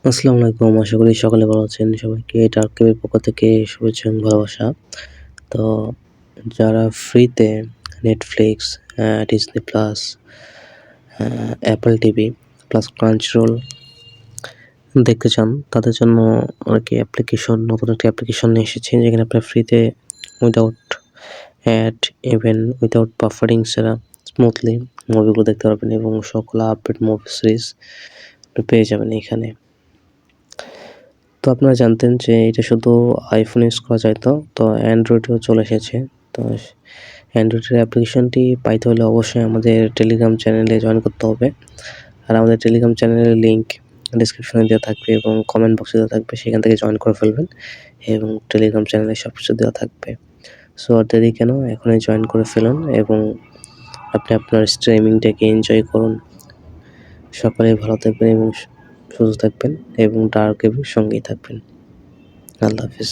আসসালামু আলাইকুম। আশা করি সকলে ভালো আছেন। সবাইকে ডার্ক ওয়েবের পক্ষ থেকে শুভেচ্ছা এবং ভালোবাসা। তো যারা ফ্রিতে Netflix, Disney Plus, Apple TV plus Crunchyroll দেখতে চান, তাদের জন্য আরকি নতুন একটি অ্যাপ্লিকেশন নিয়ে এসেছি, যেখানে আপনারা ফ্রিতে without ad, even without buffering ছাড়া স্মুথলি মুভিগুলো দেখতে পারবেন এবং সকল আপডেট মুভি সিরিজ পেয়ে যাবেন এখানে। তো আপনারা জানতেন যে এটা শুধু iPhone ইউজ করা যাইত। তো অ্যান্ড্রয়েডেও চলে এসেছে। তো অ্যান্ড্রয়েডের অ্যাপ্লিকেশনটি পাইতে হলে অবশ্যই আমাদের টেলিগ্রাম চ্যানেলে জয়েন করতে হবে। আর আমাদের টেলিগ্রাম চ্যানেলের লিঙ্ক ডেসক্রিপশনে দেওয়া থাকবে এবং কমেন্ট বক্সে দেওয়া থাকবে। সেখান থেকে জয়েন করে ফেলবেন এবং টেলিগ্রাম চ্যানেলে সবকিছু দেওয়া থাকবে। সো আর দেরি কেন? এখনই জয়েন করে ফেলুন এবং আপনি আপনার স্ট্রিমিংটাকে এনজয় করুন। সকলেই ভালো থাকবেন এবং সুস্থ থাকবেন এবং ডার্ক ওয়েবের সঙ্গেই থাকবেন। আল্লাহ হাফেজ।